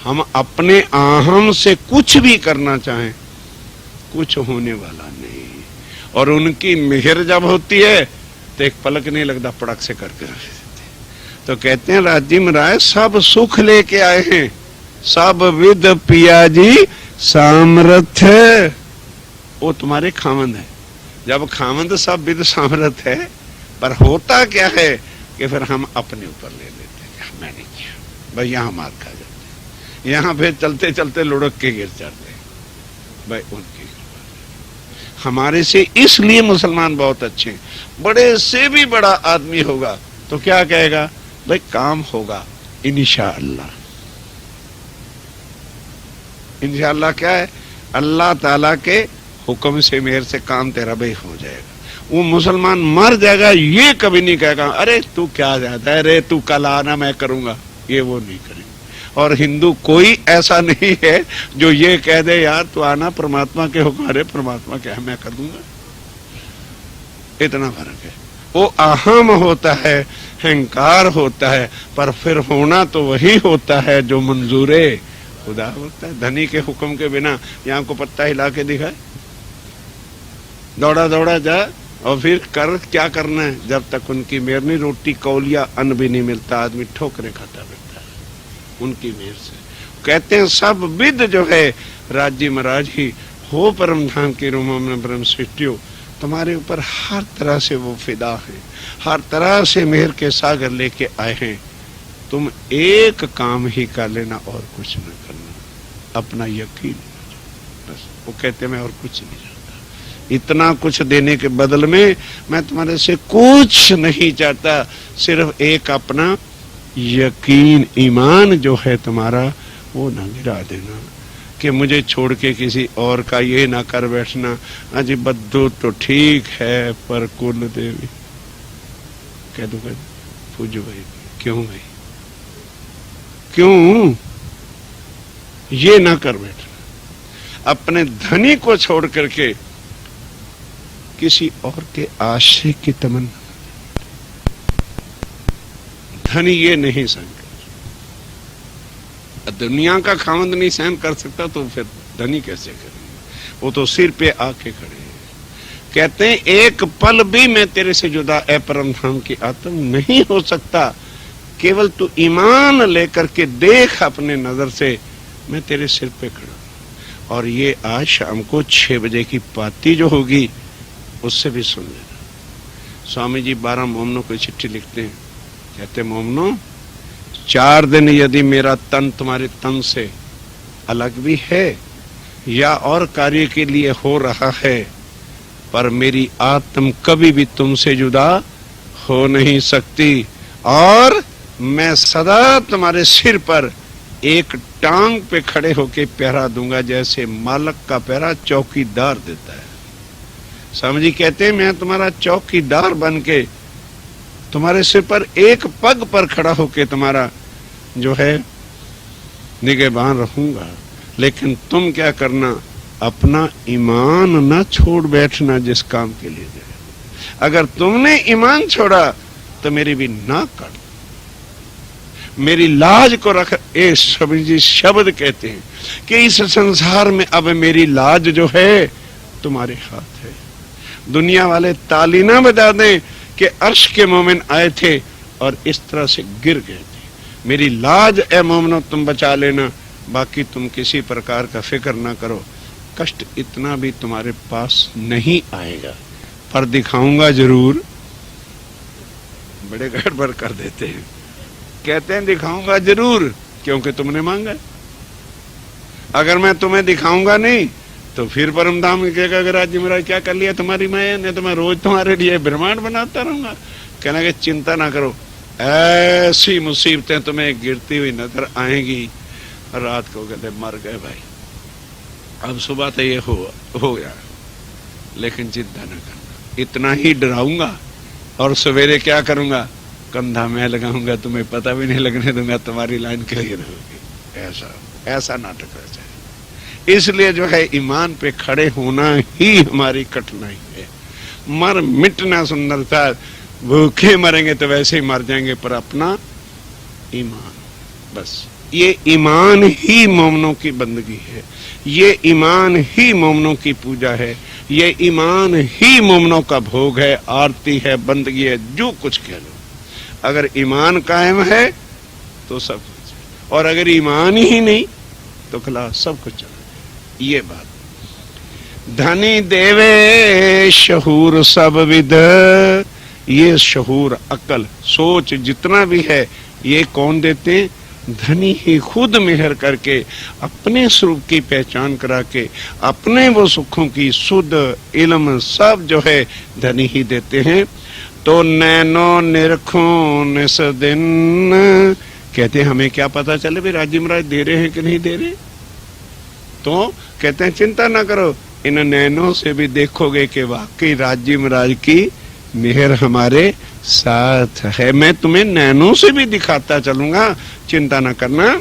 हम अपने आहम से कुछ भी करना चाहें कुछ होने वाला नहीं, और उनकी मेहर जब होती है तो एक पलक नहीं लगता, पड़क से करके रख देते। तो कहते हैं राज्य महाराज सब सुख लेके आए हैं, सब विद पिया जी सामर्थ्य, वो तुम्हारे खामंद है। जब खामंद सब विद सामर्थ्य है, पर होता क्या है कि फिर हम अपने ऊपर ले लेते हैं, मैंने किया भाई, यहाँ मार खा जाते हैं, यहाँ फिर चलते चलते लुढ़क के गिर जाते हैं। भाई उनकी हमारे से, इसलिए मुसलमान बहुत अच्छे हैं। बड़े से भी बड़ा आदमी होगा तो क्या कहेगा, भाई काम होगा इंशाअल्लाह। इंशाअल्लाह क्या है, अल्लाह ताला के हुक्म से, मेहर से काम तेरा भाई हो जाएगा। वो मुसलमान मर जाएगा ये कभी नहीं कहेगा अरे तू क्या जाता है, अरे तू कल आना मैं करूंगा, ये वो नहीं करेगा। और हिंदू कोई ऐसा नहीं है जो ये कह दे यार तू आना परमात्मा के हुक्म, अरे परमात्मा क्या है मैं कर दूंगा। इतना फर्क है। वो अहम होता है, अहंकार होता है, पर फिर होना तो वही होता है जो मंजूरे खुदा होता है। धनी के हुक्म के बिना यहाँ को पत्ता हिला के दिखाए, दौड़ा दौड़ा जा, और फिर कर क्या करना है, जब तक उनकी मेहर नहीं, रोटी कौलिया अन्न भी नहीं मिलता, आदमी ठोकरे खाता रहता है उनकी मेहर से। कहते हैं सब विद जो है राज्य महाराज ही हो, परम धाम की रूम में ब्रह्म सृष्टियो, तुम्हारे ऊपर हर तरह से वो फिदा है, हर तरह से मेहर के सागर लेके आए हैं। तुम एक काम ही कर लेना और कुछ न करना, अपना यकीन। बस वो कहते मैं और कुछ नहीं चाहता, इतना कुछ देने के बदल में मैं तुम्हारे से कुछ नहीं चाहता, सिर्फ एक अपना यकीन, ईमान जो है तुम्हारा वो ना गिरा देना कि मुझे छोड़ के किसी और का ये ना कर बैठना। अजी बद्दू तो ठीक है पर कुल देवी कह दूंगा पूज्य भाई, क्यों भाई, क्यों ये ना कर बैठना। अपने धनी को छोड़ करके किसी और के आश्रय की तमन्ना, धनी ये नहीं सहन कर, दुनिया का खामंद नहीं सहन कर सकता तो फिर धनी कैसे करेंगे? वो तो सिर पे आके खड़े हैं। कहते हैं एक पल भी मैं तेरे से जुदा ए परम धाम की आत्म नहीं हो सकता, केवल तू ईमान लेकर के देख अपने नजर से, मैं तेरे सिर पे खड़ा। और ये आज शाम को 6 बजे की पाती जो होगी उससे भी सुन लेना। स्वामी जी 12 मोमनों को चिट्ठी लिखते हैं, कहते मोमनो 4 दिन यदि मेरा तन तुम्हारे तन से अलग भी है या और कार्य के लिए हो रहा है, पर मेरी आत्म कभी भी तुमसे जुदा हो नहीं सकती, और मैं सदा तुम्हारे सिर पर एक टांग पे खड़े होके पहरा दूंगा, जैसे मालक का पहरा चौकीदार देता है। स्वामी जी कहते हैं मैं तुम्हारा चौकीदार बन के तुम्हारे सिर पर एक पग पर खड़ा होके तुम्हारा जो है निगहबान रहूंगा, लेकिन तुम क्या करना, अपना ईमान न छोड़ बैठना जिस काम के लिए गए। अगर तुमने ईमान छोड़ा तो मेरी भी नाक काट, मेरी लाज को रख। ए स्वामी जी शब्द कहते हैं कि इस संसार में अब मेरी लाज जो है तुम्हारे हाथ है। दुनिया वाले ताली ना बजा दें कि अर्श के मोमिन आए थे और इस तरह से गिर गए थे। मेरी लाज ए मोमिनो तुम बचा लेना, बाकी तुम किसी प्रकार का फिक्र ना करो। कष्ट इतना भी तुम्हारे पास नहीं आएगा, पर दिखाऊंगा जरूर। बड़े गड़बड़ कर देते हैं, कहते हैं दिखाऊंगा जरूर क्योंकि तुमने मांगा। अगर मैं तुम्हें दिखाऊंगा नहीं तो फिर परम धाम कहेगा अगर आज मेरा क्या कर लिया तुम्हारी माया ने, तो मैं रोज तुम्हारे लिए ब्रह्मांड बनाता रहूंगा। कहना कि चिंता ना करो, ऐसी मुसीबतें तुम्हें गिरती हुई नजर आएंगी। रात को कहते मर गए भाई, अब सुबह तो ये हो गया, लेकिन चिंता ना करना, इतना ही डराऊंगा और सवेरे क्या करूंगा, कंधा मैं लगाऊंगा, तुम्हें पता भी नहीं लगने दूंगा, तुम्हारी लाइन क्लियर होगी। ऐसा नाटक हो जाए। इसलिए जो है ईमान पे खड़े होना ही हमारी कठिनाई है। मर मिटना सुंदरता, भूखे मरेंगे तो वैसे ही मर जाएंगे, पर अपना ईमान, बस ये ईमान ही मोमनों की बंदगी है, ये ईमान ही मोमनों की पूजा है, ये ईमान ही मोमनों का भोग है, आरती है, बंदगी है, जो कुछ कह लो। अगर ईमान कायम है तो सब कुछ, और अगर ईमान ही नहीं तो खलास सब कुछ चला। ये बात धनी देवे शहूर सब विद, ये शहूर अकल सोच जितना भी है ये कौन देते? धनी ही खुद मेहर करके अपने स्वरूप की पहचान करा के अपने वो सुखों की सुध इल्म सब जो है धनी ही देते हैं। तो नैनो निरखो निस दिन, कहते हैं हमें क्या पता चले भाई राजी महाराज दे रहे हैं कि नहीं दे रहे? तो कहते हैं चिंता ना करो, इन नैनों से भी देखोगे कि वाकई राजी महाराज की मेहर हमारे साथ है। मैं तुम्हें नैनों से भी दिखाता चलूंगा, चिंता ना करना।